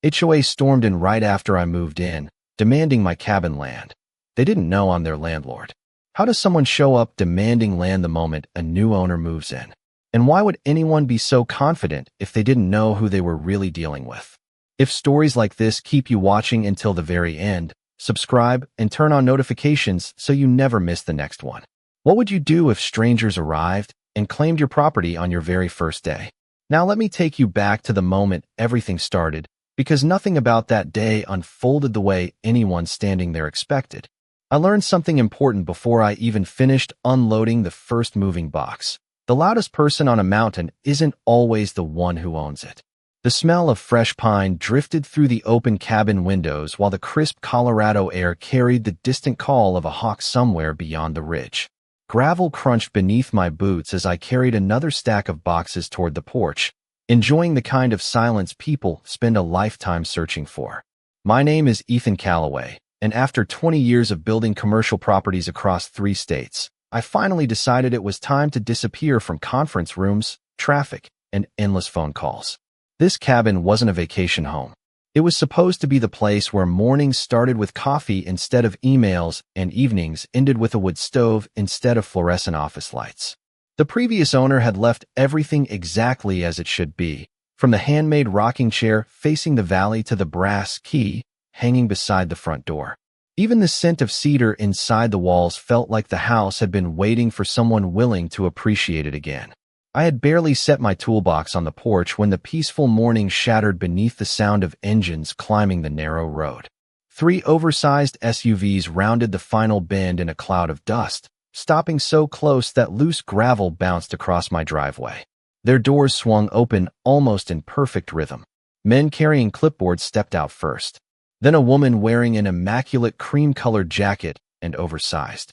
HOA stormed in right after I moved in, demanding my cabin land. They didn't know I'm their landlord. How does someone show up demanding land the moment a new owner moves in? And why would anyone be so confident if they didn't know who they were really dealing with? If stories like this keep you watching until the very end, subscribe and turn on notifications so you never miss the next one. What would you do if strangers arrived and claimed your property on your very first day? Now let me take you back to the moment everything started, because nothing about that day unfolded the way anyone standing there expected. I learned something important before I even finished unloading the first moving box. The loudest person on a mountain isn't always the one who owns it. The smell of fresh pine drifted through the open cabin windows while the crisp Colorado air carried the distant call of a hawk somewhere beyond the ridge. Gravel crunched beneath my boots as I carried another stack of boxes toward the porch, enjoying the kind of silence people spend a lifetime searching for. My name is Ethan Calloway, and after 20 years of building commercial properties across 3 states, I finally decided it was time to disappear from conference rooms, traffic, and endless phone calls. This cabin wasn't a vacation home. It was supposed to be the place where mornings started with coffee instead of emails and evenings ended with a wood stove instead of fluorescent office lights. The previous owner had left everything exactly as it should be, from the handmade rocking chair facing the valley to the brass key hanging beside the front door. Even the scent of cedar inside the walls felt like the house had been waiting for someone willing to appreciate it again. I had barely set my toolbox on the porch when the peaceful morning shattered beneath the sound of engines climbing the narrow road. 3 oversized SUVs rounded the final bend in a cloud of dust, stopping so close that loose gravel bounced across my driveway. Their doors swung open almost in perfect rhythm. Men carrying clipboards stepped out first. Then a woman wearing an immaculate cream-colored jacket and oversized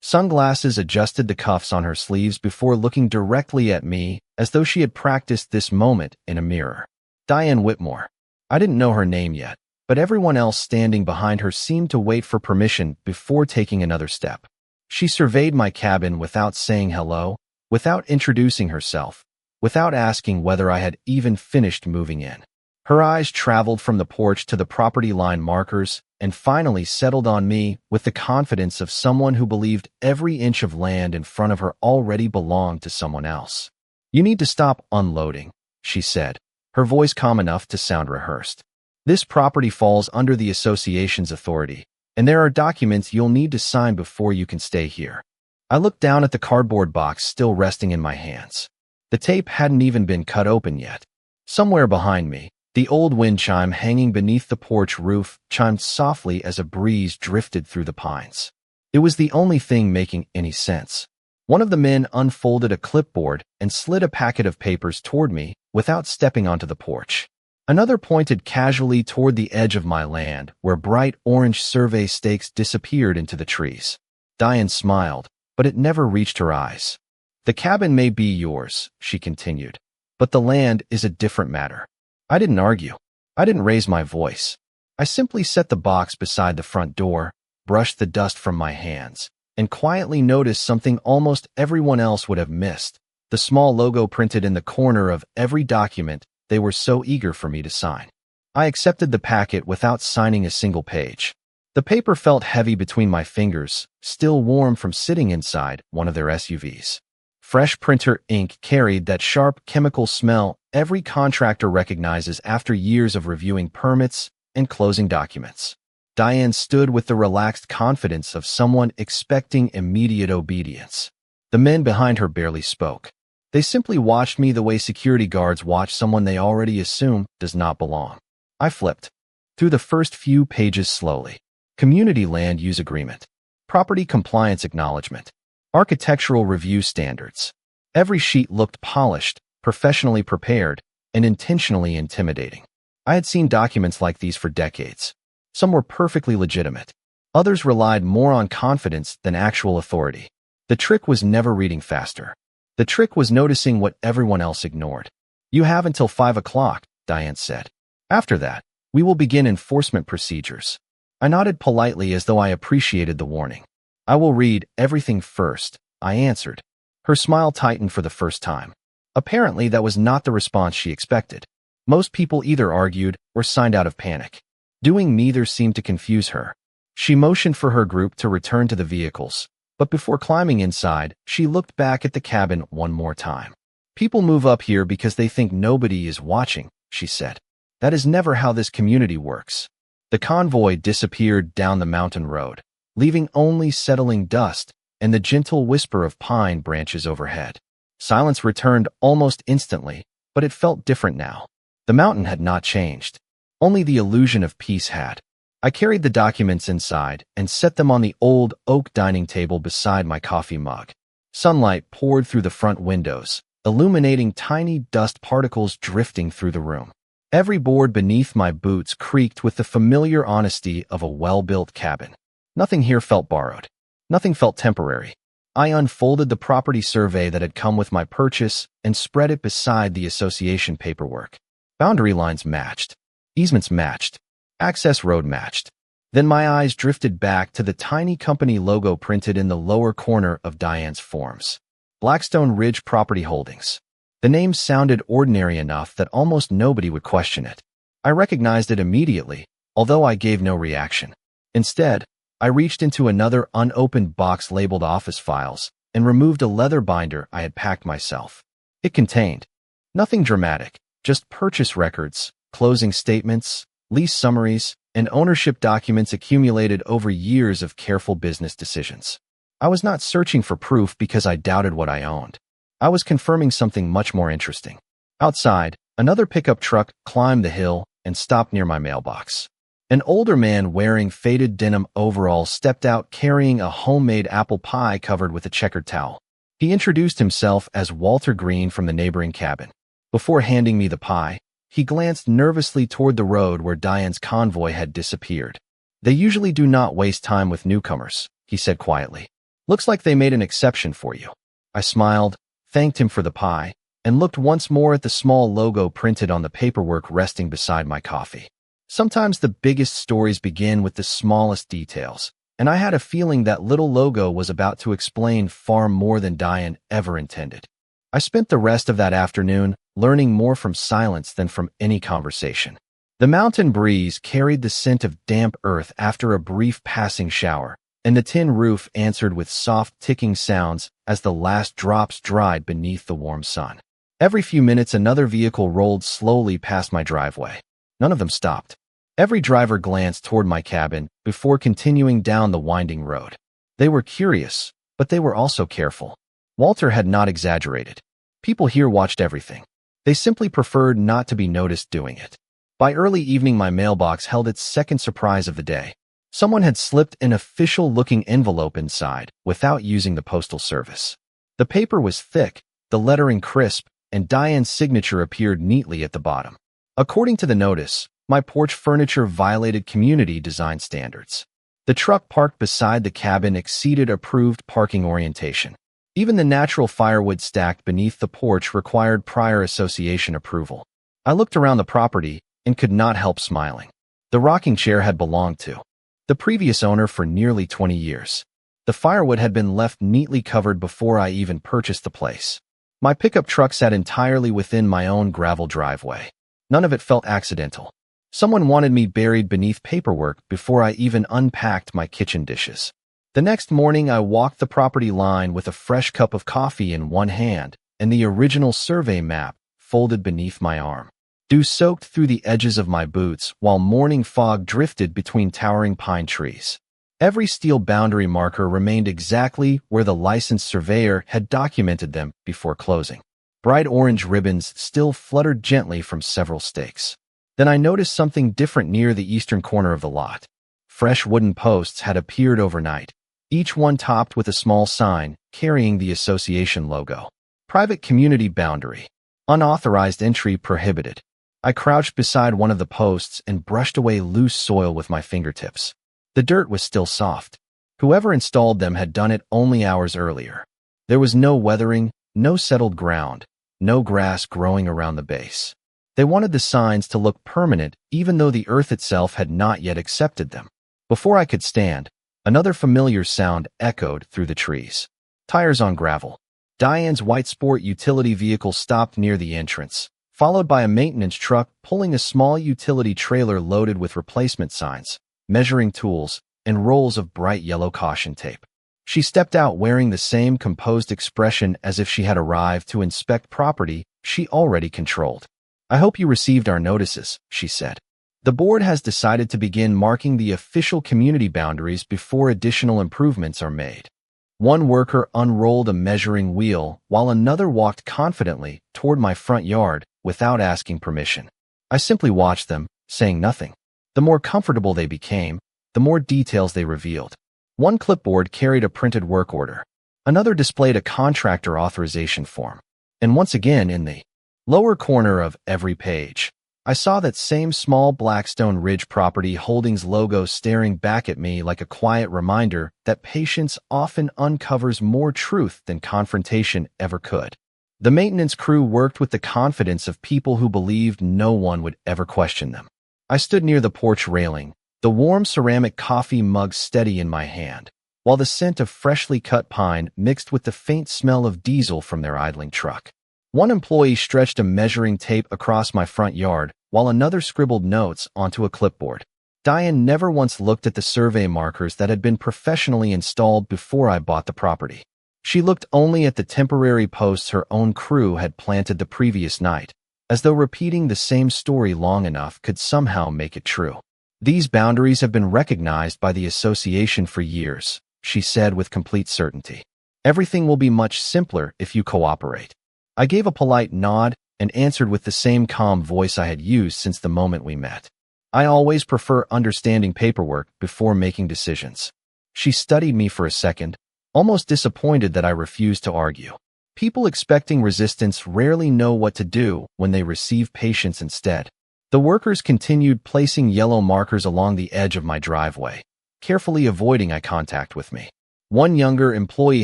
sunglasses adjusted the cuffs on her sleeves before looking directly at me as though she had practiced this moment in a mirror. Diane Whitmore. I didn't know her name yet, but everyone else standing behind her seemed to wait for permission before taking another step. She surveyed my cabin without saying hello, without introducing herself, without asking whether I had even finished moving in. Her eyes traveled from the porch to the property line markers and finally settled on me with the confidence of someone who believed every inch of land in front of her already belonged to someone else. "You need to stop unloading," she said, her voice calm enough to sound rehearsed. "This property falls under the association's authority, and there are documents you'll need to sign before you can stay here." I looked down at the cardboard box still resting in my hands. The tape hadn't even been cut open yet. Somewhere behind me, the old wind chime hanging beneath the porch roof chimed softly as a breeze drifted through the pines. It was the only thing making any sense. One of the men unfolded a clipboard and slid a packet of papers toward me without stepping onto the porch. Another pointed casually toward the edge of my land, where bright orange survey stakes disappeared into the trees. Diane smiled, but it never reached her eyes. "The cabin may be yours," she continued, "but the land is a different matter." I didn't argue. I didn't raise my voice. I simply set the box beside the front door, brushed the dust from my hands, and quietly noticed something almost everyone else would have missed: the small logo printed in the corner of every document they were so eager for me to sign. I accepted the packet without signing a single page. The paper felt heavy between my fingers, still warm from sitting inside one of their SUVs. Fresh printer ink carried that sharp chemical smell every contractor recognizes after years of reviewing permits and closing documents. Diane stood with the relaxed confidence of someone expecting immediate obedience. The men behind her barely spoke. They simply watched me the way security guards watch someone they already assume does not belong. I flipped through the first few pages slowly. Community land use agreement. Property compliance acknowledgement. Architectural review standards. Every sheet looked polished, professionally prepared, and intentionally intimidating. I had seen documents like these for decades. Some were perfectly legitimate. Others relied more on confidence than actual authority. The trick was never reading faster. The trick was noticing what everyone else ignored. "You have until 5 o'clock, Diane said. "After that, we will begin enforcement procedures." I nodded politely as though I appreciated the warning. "I will read everything first," I answered. Her smile tightened for the first time. Apparently, that was not the response she expected. Most people either argued or signed out of panic. Doing neither seemed to confuse her. She motioned for her group to return to the vehicles, but before climbing inside, she looked back at the cabin one more time. "People move up here because they think nobody is watching," she said. "That is never how this community works." The convoy disappeared down the mountain road, leaving only settling dust and the gentle whisper of pine branches overhead. Silence returned almost instantly, but it felt different now. The mountain had not changed. Only the illusion of peace had. I carried the documents inside and set them on the old oak dining table beside my coffee mug. Sunlight poured through the front windows, illuminating tiny dust particles drifting through the room. Every board beneath my boots creaked with the familiar honesty of a well-built cabin. Nothing here felt borrowed. Nothing felt temporary. I unfolded the property survey that had come with my purchase and spread it beside the association paperwork. Boundary lines matched. Easements matched. Access road matched. Then my eyes drifted back to the tiny company logo printed in the lower corner of Diane's forms. Blackstone Ridge Property Holdings. The name sounded ordinary enough that almost nobody would question it. I recognized it immediately, although I gave no reaction. Instead, I reached into another unopened box labeled office files and removed a leather binder I had packed myself. It contained nothing dramatic, just purchase records, closing statements, lease summaries, and ownership documents accumulated over years of careful business decisions. I was not searching for proof because I doubted what I owned. I was confirming something much more interesting. Outside, another pickup truck climbed the hill and stopped near my mailbox. An older man wearing faded denim overalls stepped out carrying a homemade apple pie covered with a checkered towel. He introduced himself as Walter Green from the neighboring cabin. Before handing me the pie, he glanced nervously toward the road where Diane's convoy had disappeared. "They usually do not waste time with newcomers," he said quietly. "Looks like they made an exception for you." I smiled, thanked him for the pie, and looked once more at the small logo printed on the paperwork resting beside my coffee. Sometimes the biggest stories begin with the smallest details, and I had a feeling that little logo was about to explain far more than Diane ever intended. I spent the rest of that afternoon learning more from silence than from any conversation. The mountain breeze carried the scent of damp earth after a brief passing shower, and the tin roof answered with soft ticking sounds as the last drops dried beneath the warm sun. Every few minutes another vehicle rolled slowly past my driveway. None of them stopped. Every driver glanced toward my cabin before continuing down the winding road. They were curious, but they were also careful. Walter had not exaggerated. People here watched everything. They simply preferred not to be noticed doing it. By early evening, my mailbox held its second surprise of the day. Someone had slipped an official-looking envelope inside without using the postal service. The paper was thick, the lettering crisp, and Diane's signature appeared neatly at the bottom. According to the notice, my porch furniture violated community design standards. The truck parked beside the cabin exceeded approved parking orientation. Even the natural firewood stacked beneath the porch required prior association approval. I looked around the property and could not help smiling. The rocking chair had belonged to the previous owner for nearly 20 years. The firewood had been left neatly covered before I even purchased the place. My pickup truck sat entirely within my own gravel driveway. None of it felt accidental. Someone wanted me buried beneath paperwork before I even unpacked my kitchen dishes. The next morning, I walked the property line with a fresh cup of coffee in one hand and the original survey map folded beneath my arm. Dew soaked through the edges of my boots while morning fog drifted between towering pine trees. Every steel boundary marker remained exactly where the licensed surveyor had documented them before closing. Bright orange ribbons still fluttered gently from several stakes. Then I noticed something different near the eastern corner of the lot. Fresh wooden posts had appeared overnight, each one topped with a small sign carrying the association logo. Private community boundary. Unauthorized entry prohibited. I crouched beside one of the posts and brushed away loose soil with my fingertips. The dirt was still soft. Whoever installed them had done it only hours earlier. There was no weathering, no settled ground, no grass growing around the base. They wanted the signs to look permanent even though the earth itself had not yet accepted them. Before I could stand, another familiar sound echoed through the trees. Tires on gravel. Diane's white sport utility vehicle stopped near the entrance, followed by a maintenance truck pulling a small utility trailer loaded with replacement signs, measuring tools, and rolls of bright yellow caution tape. She stepped out wearing the same composed expression as if she had arrived to inspect property she already controlled. "I hope you received our notices," she said. "The board has decided to begin marking the official community boundaries before additional improvements are made." One worker unrolled a measuring wheel while another walked confidently toward my front yard without asking permission. I simply watched them, saying nothing. The more comfortable they became, the more details they revealed. One clipboard carried a printed work order. Another displayed a contractor authorization form. And once again, in the lower corner of every page, I saw that same small Blackstone Ridge Property Holdings logo staring back at me like a quiet reminder that patience often uncovers more truth than confrontation ever could. The maintenance crew worked with the confidence of people who believed no one would ever question them. I stood near the porch railing, the warm ceramic coffee mug steady in my hand, while the scent of freshly cut pine mixed with the faint smell of diesel from their idling truck. One employee stretched a measuring tape across my front yard, while another scribbled notes onto a clipboard. Diane never once looked at the survey markers that had been professionally installed before I bought the property. She looked only at the temporary posts her own crew had planted the previous night, as though repeating the same story long enough could somehow make it true. "These boundaries have been recognized by the association for years," she said with complete certainty. "Everything will be much simpler if you cooperate." I gave a polite nod and answered with the same calm voice I had used since the moment we met. "I always prefer understanding paperwork before making decisions." She studied me for a second, almost disappointed that I refused to argue. People expecting resistance rarely know what to do when they receive patience instead. The workers continued placing yellow markers along the edge of my driveway, carefully avoiding eye contact with me. One younger employee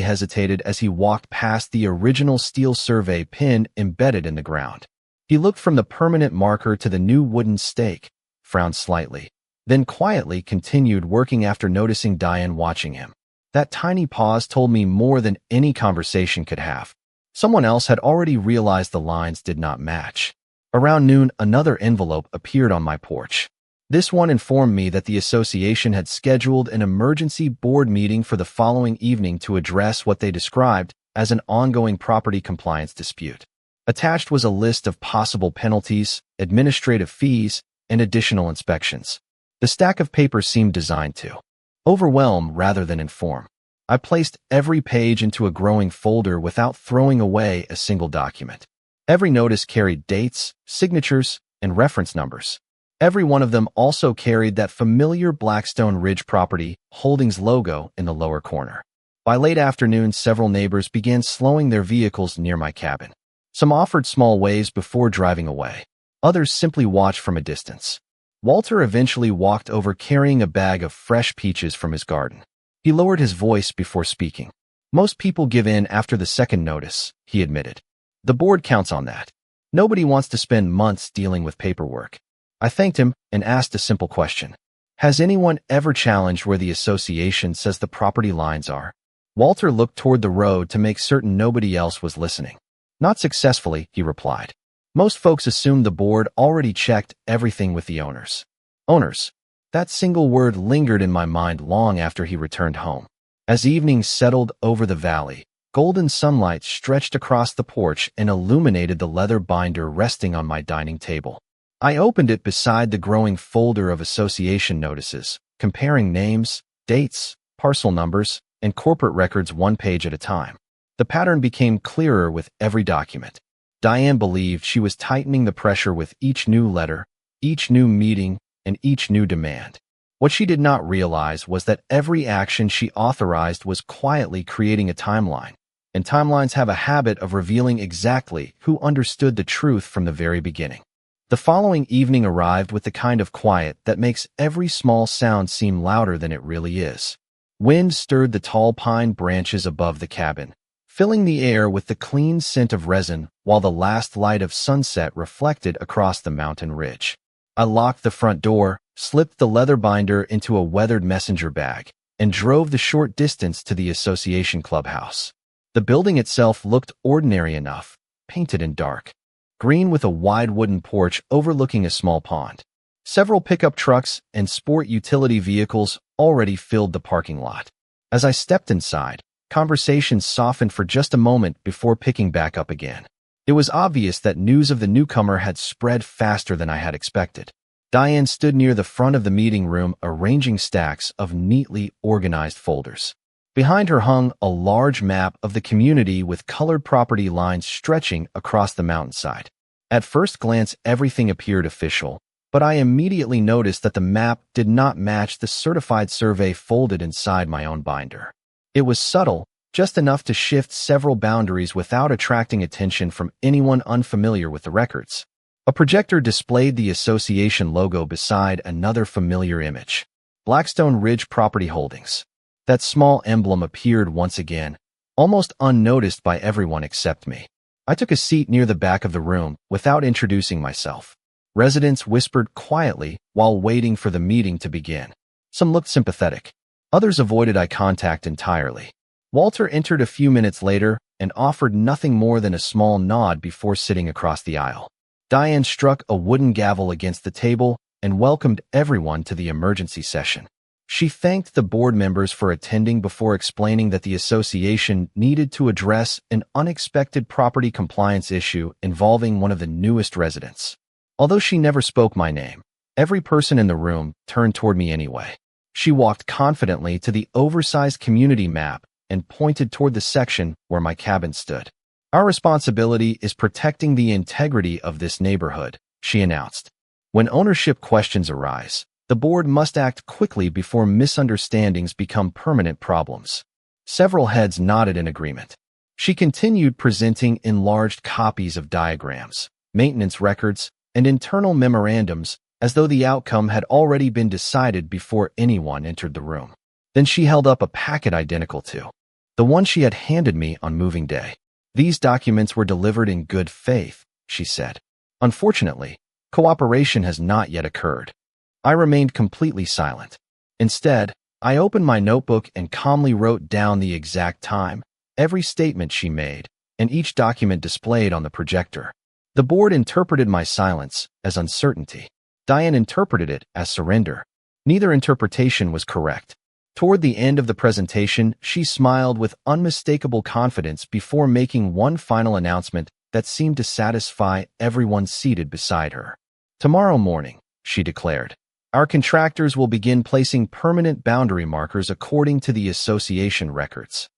hesitated as he walked past the original steel survey pin embedded in the ground. He looked from the permanent marker to the new wooden stake, frowned slightly, then quietly continued working after noticing Diane watching him. That tiny pause told me more than any conversation could have. Someone else had already realized the lines did not match. Around noon, another envelope appeared on my porch. This one informed me that the association had scheduled an emergency board meeting for the following evening to address what they described as an ongoing property compliance dispute. Attached was a list of possible penalties, administrative fees, and additional inspections. The stack of papers seemed designed to overwhelm rather than inform. I placed every page into a growing folder without throwing away a single document. Every notice carried dates, signatures, and reference numbers. Every one of them also carried that familiar Blackstone Ridge Property Holdings logo in the lower corner. By late afternoon, several neighbors began slowing their vehicles near my cabin. Some offered small waves before driving away. Others simply watched from a distance. Walter eventually walked over carrying a bag of fresh peaches from his garden. He lowered his voice before speaking. "Most people give in after the second notice," he admitted. "The board counts on that. Nobody wants to spend months dealing with paperwork." I thanked him and asked a simple question. "Has anyone ever challenged where the association says the property lines are?" Walter looked toward the road to make certain nobody else was listening. "Not successfully," he replied. "Most folks assume the board already checked everything with the owners." Owners. That single word lingered in my mind long after he returned home. As evening settled over the valley, golden sunlight stretched across the porch and illuminated the leather binder resting on my dining table. I opened it beside the growing folder of association notices, comparing names, dates, parcel numbers, and corporate records one page at a time. The pattern became clearer with every document. Diane believed she was tightening the pressure with each new letter, each new meeting, and each new demand. What she did not realize was that every action she authorized was quietly creating a timeline, and timelines have a habit of revealing exactly who understood the truth from the very beginning. The following evening arrived with the kind of quiet that makes every small sound seem louder than it really is. Wind stirred the tall pine branches above the cabin, filling the air with the clean scent of resin while the last light of sunset reflected across the mountain ridge. I locked the front door, slipped the leather binder into a weathered messenger bag, and drove the short distance to the association clubhouse. The building itself looked ordinary enough, painted in dark. green with a wide wooden porch overlooking a small pond. Several pickup trucks and sport utility vehicles already filled the parking lot. As I stepped inside, conversations softened for just a moment before picking back up again. It was obvious that news of the newcomer had spread faster than I had expected. Diane stood near the front of the meeting room arranging stacks of neatly organized folders. Behind her hung a large map of the community with colored property lines stretching across the mountainside. At first glance, everything appeared official, but I immediately noticed that the map did not match the certified survey folded inside my own binder. It was subtle, just enough to shift several boundaries without attracting attention from anyone unfamiliar with the records. A projector displayed the association logo beside another familiar image. Blackstone Ridge Property Holdings. That small emblem appeared once again, almost unnoticed by everyone except me. I took a seat near the back of the room without introducing myself. Residents whispered quietly while waiting for the meeting to begin. Some looked sympathetic. Others avoided eye contact entirely. Walter entered a few minutes later and offered nothing more than a small nod before sitting across the aisle. Diane struck a wooden gavel against the table and welcomed everyone to the emergency session. She thanked the board members for attending before explaining that the association needed to address an unexpected property compliance issue involving one of the newest residents. Although she never spoke my name, every person in the room turned toward me anyway. She walked confidently to the oversized community map and pointed toward the section where my cabin stood. Our responsibility is protecting the integrity of this neighborhood, she announced. When ownership questions arise, the board must act quickly before misunderstandings become permanent problems. Several heads nodded in agreement. She continued presenting enlarged copies of diagrams, maintenance records, and internal memorandums as though the outcome had already been decided before anyone entered the room. Then she held up a packet identical to the one she had handed me on moving day. These documents were delivered in good faith, she said. Unfortunately, cooperation has not yet occurred. I remained completely silent. Instead, I opened my notebook and calmly wrote down the exact time, every statement she made, and each document displayed on the projector. The board interpreted my silence as uncertainty. Diane interpreted it as surrender. Neither interpretation was correct. Toward the end of the presentation, she smiled with unmistakable confidence before making one final announcement that seemed to satisfy everyone seated beside her. Tomorrow morning, she declared, our contractors will begin placing permanent boundary markers according to the association records.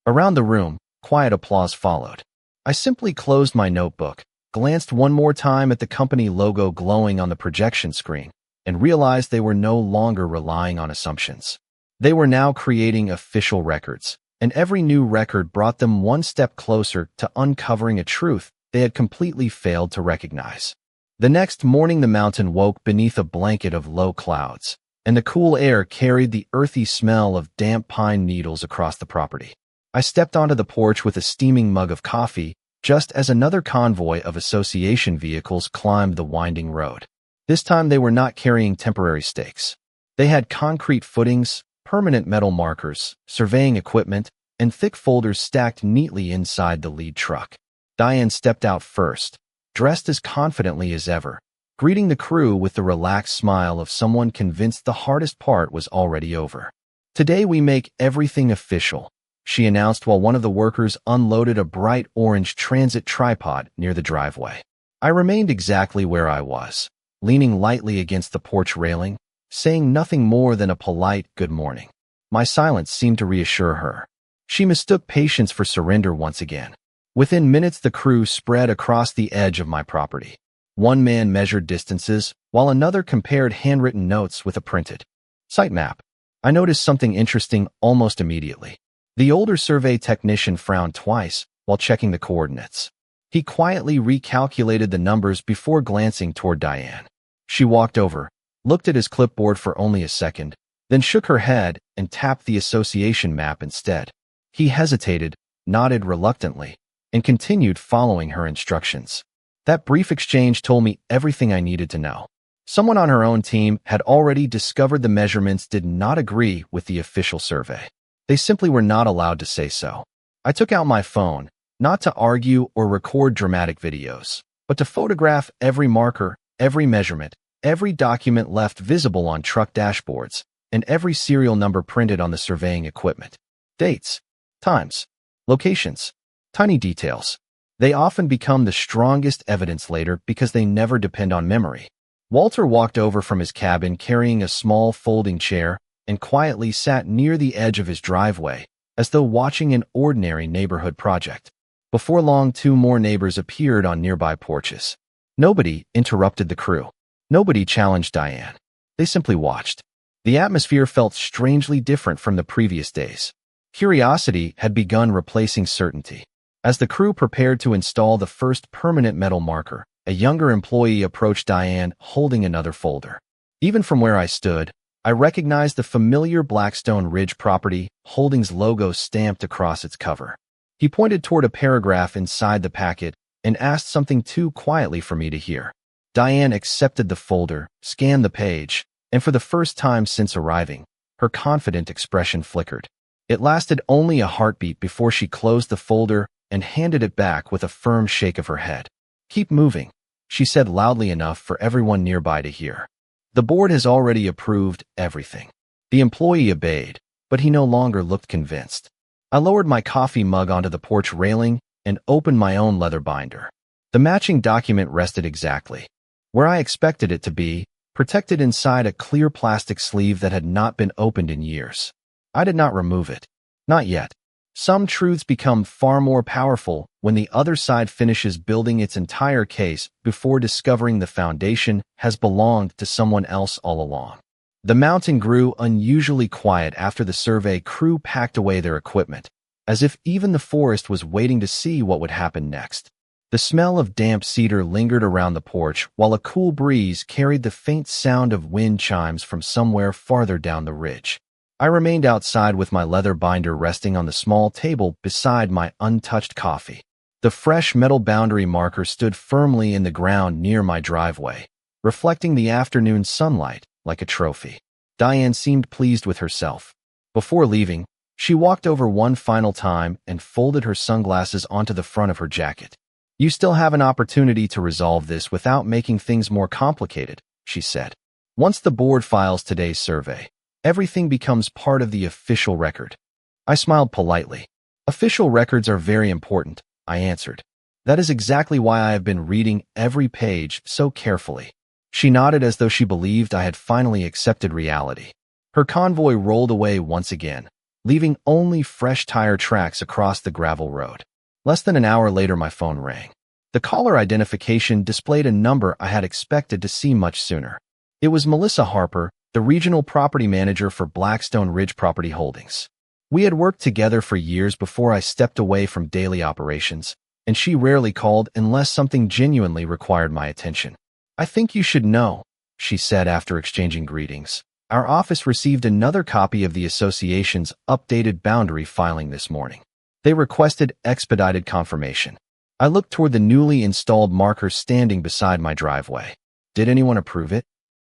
Around the room, quiet applause followed. I simply closed my notebook, glanced one more time at the company logo glowing on the projection screen, and realized they were no longer relying on assumptions. They were now creating official records, and every new record brought them one step closer to uncovering a truth they had completely failed to recognize. The next morning, the mountain woke beneath a blanket of low clouds, and the cool air carried the earthy smell of damp pine needles across the property. I stepped onto the porch with a steaming mug of coffee, just as another convoy of association vehicles climbed the winding road. This time they were not carrying temporary stakes. They had concrete footings, permanent metal markers, surveying equipment, and thick folders stacked neatly inside the lead truck. Diane stepped out first, dressed as confidently as ever, greeting the crew with the relaxed smile of someone convinced the hardest part was already over. Today we make everything official, she announced while one of the workers unloaded a bright orange transit tripod near the driveway. I remained exactly where I was, leaning lightly against the porch railing, saying nothing more than a polite good morning. My silence seemed to reassure her. She mistook patience for surrender once again. Within minutes, the crew spread across the edge of my property. One man measured distances, while another compared handwritten notes with a printed site map. I noticed something interesting almost immediately. The older survey technician frowned twice while checking the coordinates. He quietly recalculated the numbers before glancing toward Diane. She walked over, looked at his clipboard for only a second, then shook her head and tapped the association map instead. He hesitated, nodded reluctantly, and continued following her instructions. That brief exchange told me everything I needed to know. Someone on her own team had already discovered the measurements did not agree with the official survey. They simply were not allowed to say so. I took out my phone, not to argue or record dramatic videos, but to photograph every marker, every measurement, every document left visible on truck dashboards, and every serial number printed on the surveying equipment. Dates, times, locations, tiny details. They often become the strongest evidence later because they never depend on memory. Walter walked over from his cabin carrying a small folding chair and quietly sat near the edge of his driveway, as though watching an ordinary neighborhood project. Before long, two more neighbors appeared on nearby porches. Nobody interrupted the crew. Nobody challenged Diane. They simply watched. The atmosphere felt strangely different from the previous days. Curiosity had begun replacing certainty. As the crew prepared to install the first permanent metal marker, a younger employee approached Diane holding another folder. Even from where I stood, I recognized the familiar Blackstone Ridge Property Holdings logo stamped across its cover. He pointed toward a paragraph inside the packet and asked something too quietly for me to hear. Diane accepted the folder, scanned the page, and for the first time since arriving, her confident expression flickered. It lasted only a heartbeat before she closed the folder and handed it back with a firm shake of her head. "Keep moving," she said loudly enough for everyone nearby to hear. "The board has already approved everything." The employee obeyed, but he no longer looked convinced. I lowered my coffee mug onto the porch railing and opened my own leather binder. The matching document rested exactly where I expected it to be, protected inside a clear plastic sleeve that had not been opened in years. I did not remove it. Not yet. Some truths become far more powerful when the other side finishes building its entire case before discovering the foundation has belonged to someone else all along. The mountain grew unusually quiet after the survey crew packed away their equipment, as if even the forest was waiting to see what would happen next. The smell of damp cedar lingered around the porch while a cool breeze carried the faint sound of wind chimes from somewhere farther down the ridge. I remained outside with my leather binder resting on the small table beside my untouched coffee. The fresh metal boundary marker stood firmly in the ground near my driveway, reflecting the afternoon sunlight like a trophy. Diane seemed pleased with herself. Before leaving, she walked over one final time and folded her sunglasses onto the front of her jacket. "You still have an opportunity to resolve this without making things more complicated," she said. "Once the board files today's survey, everything becomes part of the official record." I smiled politely. "Official records are very important," I answered. "That is exactly why I have been reading every page so carefully." She nodded as though she believed I had finally accepted reality. Her convoy rolled away once again, leaving only fresh tire tracks across the gravel road. Less than an hour later, my phone rang. The caller identification displayed a number I had expected to see much sooner. It was Melissa Harper, the regional property manager for Blackstone Ridge Property Holdings. We had worked together for years before I stepped away from daily operations, and she rarely called unless something genuinely required my attention. "I think you should know," she said after exchanging greetings. "Our office received another copy of the association's updated boundary filing this morning. They requested expedited confirmation." I looked toward the newly installed marker standing beside my driveway. "Did anyone approve it?"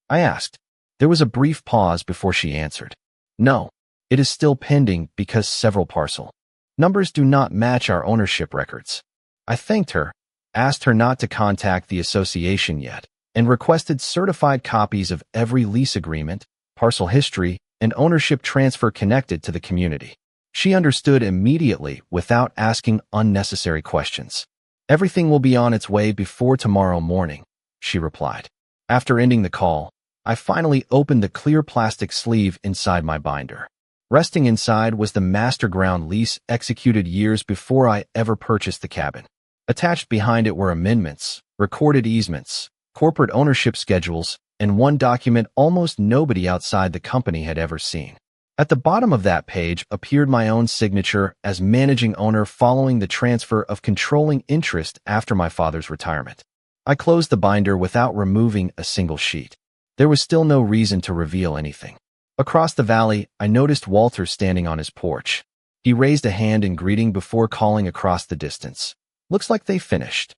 I asked. There was a brief pause before she answered. "No, it is still pending because several parcel numbers do not match our ownership records." I thanked her, asked her not to contact the association yet, and requested certified copies of every lease agreement, parcel history, and ownership transfer connected to the community. She understood immediately without asking unnecessary questions. "Everything will be on its way before tomorrow morning," she replied. After ending the call, I finally opened the clear plastic sleeve inside my binder. Resting inside was the master ground lease executed years before I ever purchased the cabin. Attached behind it were amendments, recorded easements, corporate ownership schedules, and one document almost nobody outside the company had ever seen. At the bottom of that page appeared my own signature as managing owner following the transfer of controlling interest after my father's retirement. I closed the binder without removing a single sheet. There was still no reason to reveal anything. Across the valley, I noticed Walter standing on his porch. He raised a hand in greeting before calling across the distance. "Looks like they finished."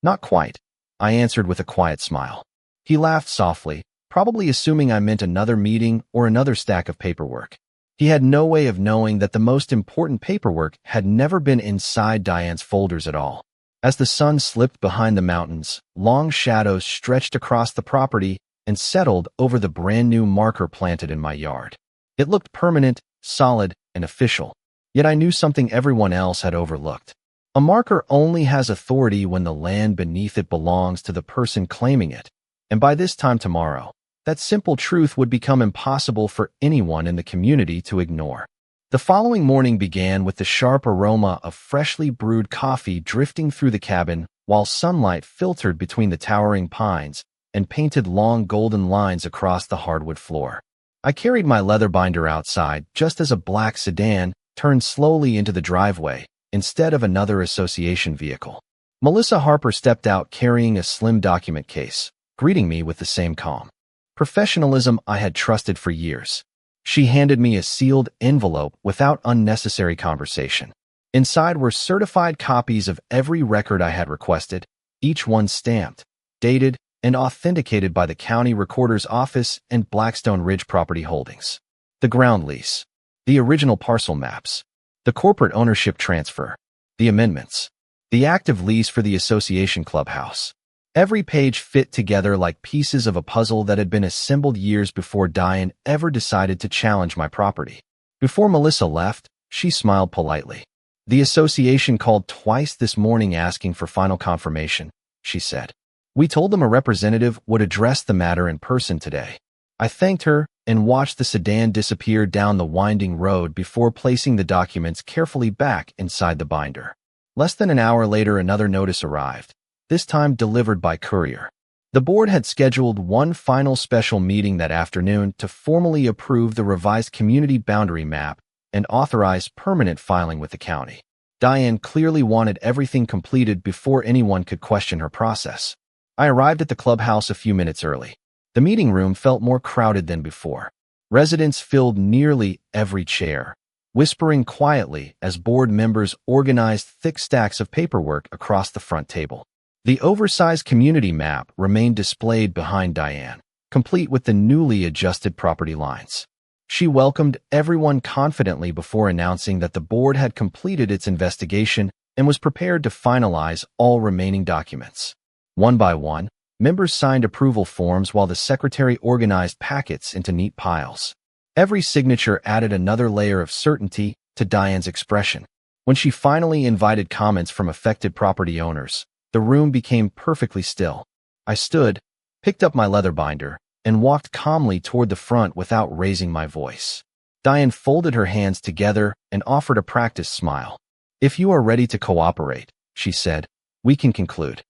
"Not quite," I answered with a quiet smile. He laughed softly, probably assuming I meant another meeting or another stack of paperwork. He had no way of knowing that the most important paperwork had never been inside Diane's folders at all. As the sun slipped behind the mountains, long shadows stretched across the property and settled over the brand-new marker planted in my yard. It looked permanent, solid, and official, yet I knew something everyone else had overlooked. A marker only has authority when the land beneath it belongs to the person claiming it, and by this time tomorrow, that simple truth would become impossible for anyone in the community to ignore. The following morning began with the sharp aroma of freshly brewed coffee drifting through the cabin while sunlight filtered between the towering pines and painted long golden lines across the hardwood floor. I carried my leather binder outside just as a black sedan turned slowly into the driveway instead of another association vehicle. Melissa Harper stepped out carrying a slim document case, greeting me with the same calm professionalism I had trusted for years. She handed me a sealed envelope without unnecessary conversation. Inside were certified copies of every record I had requested, each one stamped, dated, and authenticated by the county recorder's office and Blackstone Ridge Property Holdings. The ground lease, the original parcel maps, the corporate ownership transfer, the amendments, the active lease for the association clubhouse. Every page fit together like pieces of a puzzle that had been assembled years before Diane ever decided to challenge my property. Before Melissa left, she smiled politely. "The association called twice this morning asking for final confirmation," she said. "We told them a representative would address the matter in person today." I thanked her and watched the sedan disappear down the winding road before placing the documents carefully back inside the binder. Less than an hour later, another notice arrived, this time delivered by courier. The board had scheduled one final special meeting that afternoon to formally approve the revised community boundary map and authorize permanent filing with the county. Diane clearly wanted everything completed before anyone could question her process. I arrived at the clubhouse a few minutes early. The meeting room felt more crowded than before. Residents filled nearly every chair, whispering quietly as board members organized thick stacks of paperwork across the front table. The oversized community map remained displayed behind Diane, complete with the newly adjusted property lines. She welcomed everyone confidently before announcing that the board had completed its investigation and was prepared to finalize all remaining documents. One by one, members signed approval forms while the secretary organized packets into neat piles. Every signature added another layer of certainty to Diane's expression. When she finally invited comments from affected property owners, the room became perfectly still. I stood, picked up my leather binder, and walked calmly toward the front without raising my voice. Diane folded her hands together and offered a practiced smile. "If you are ready to cooperate," she said, "we can conclude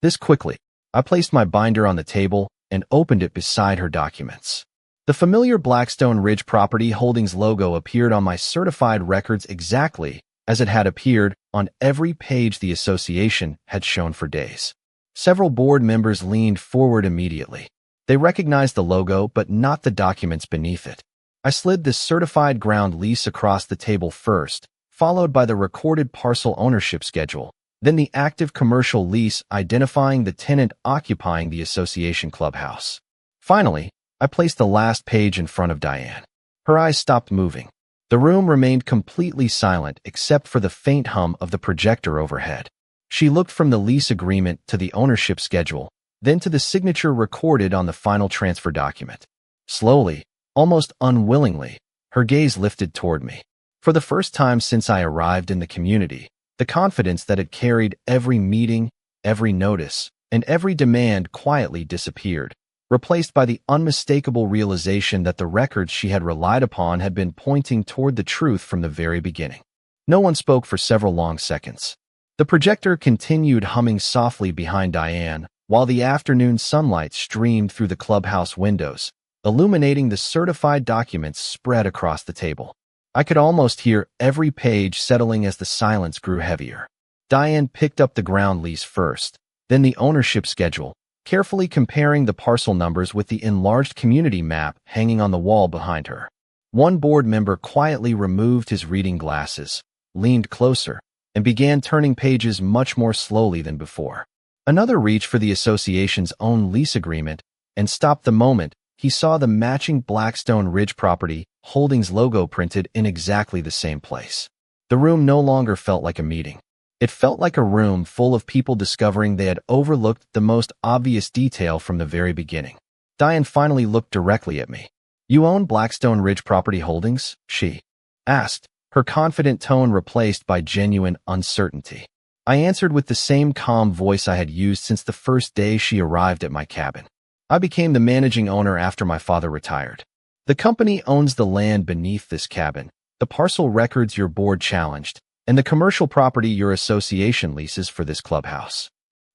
this quickly." I placed my binder on the table and opened it beside her documents. The familiar Blackstone Ridge Property Holdings logo appeared on my certified records exactly as it had appeared on every page the association had shown for days. Several board members leaned forward immediately. They recognized the logo but not the documents beneath it. I slid the certified ground lease across the table first, followed by the recorded parcel ownership schedule, then the active commercial lease identifying the tenant occupying the association clubhouse. Finally, I placed the last page in front of Diane. Her eyes stopped moving. The room remained completely silent except for the faint hum of the projector overhead. She looked from the lease agreement to the ownership schedule, then to the signature recorded on the final transfer document. Slowly, almost unwillingly, her gaze lifted toward me. For the first time since I arrived in the community, the confidence that had carried every meeting, every notice, and every demand quietly disappeared, replaced by the unmistakable realization that the records she had relied upon had been pointing toward the truth from the very beginning. No one spoke for several long seconds. The projector continued humming softly behind Diane, while the afternoon sunlight streamed through the clubhouse windows, illuminating the certified documents spread across the table. I could almost hear every page settling as the silence grew heavier. Diane picked up the ground lease first, then the ownership schedule, carefully comparing the parcel numbers with the enlarged community map hanging on the wall behind her. One board member quietly removed his reading glasses, leaned closer, and began turning pages much more slowly than before. Another reached for the association's own lease agreement and stopped the moment he saw the matching Blackstone Ridge Property Holdings logo printed in exactly the same place. The room no longer felt like a meeting. It felt like a room full of people discovering they had overlooked the most obvious detail from the very beginning. Diane finally looked directly at me. "You own Blackstone Ridge Property Holdings?" she asked, her confident tone replaced by genuine uncertainty. I answered with the same calm voice I had used since the first day she arrived at my cabin. "I became the managing owner after my father retired. The company owns the land beneath this cabin, the parcel records your board challenged, and the commercial property your association leases for this clubhouse."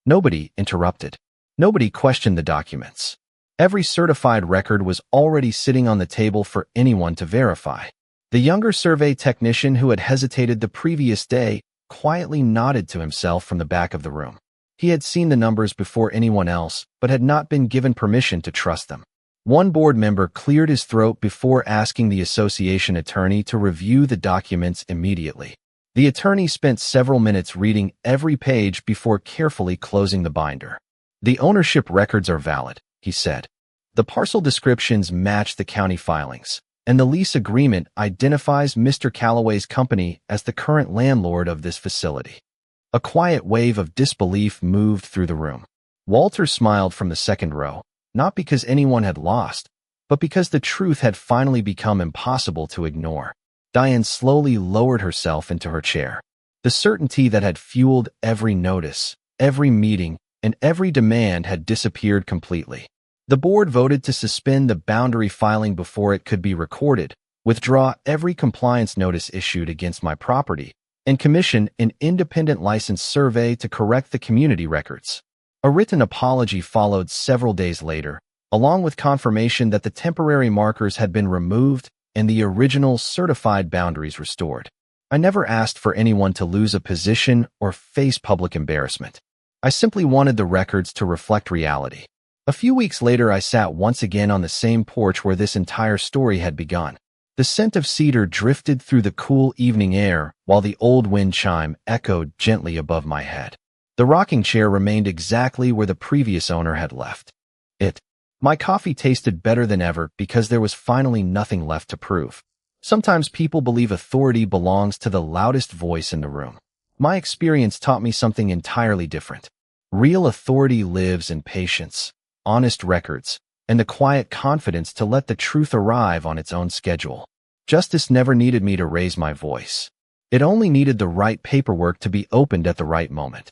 Nobody interrupted. Nobody questioned the documents. Every certified record was already sitting on the table for anyone to verify. The younger survey technician who had hesitated the previous day quietly nodded to himself from the back of the room. He had seen the numbers before anyone else, but had not been given permission to trust them. One board member cleared his throat before asking the association attorney to review the documents immediately. The attorney spent several minutes reading every page before carefully closing the binder. "The ownership records are valid," he said. "The parcel descriptions match the county filings, and the lease agreement identifies Mr. Calloway's company as the current landlord of this facility." A quiet wave of disbelief moved through the room. Walter smiled from the second row, not because anyone had lost, but because the truth had finally become impossible to ignore. Diane slowly lowered herself into her chair. The certainty that had fueled every notice, every meeting, and every demand had disappeared completely. The board voted to suspend the boundary filing before it could be recorded, withdraw every compliance notice issued against my property, and commission an independent license survey to correct the community records. A written apology followed several days later, along with confirmation that the temporary markers had been removed and the original certified boundaries restored. I never asked for anyone to lose a position or face public embarrassment. I simply wanted the records to reflect reality. A few weeks later, I sat once again on the same porch where this entire story had begun. The scent of cedar drifted through the cool evening air while the old wind chime echoed gently above my head. The rocking chair remained exactly where the previous owner had left it. My coffee tasted better than ever because there was finally nothing left to prove. Sometimes people believe authority belongs to the loudest voice in the room. My experience taught me something entirely different. Real authority lives in patience, honest records, and the quiet confidence to let the truth arrive on its own schedule. Justice never needed me to raise my voice. It only needed the right paperwork to be opened at the right moment.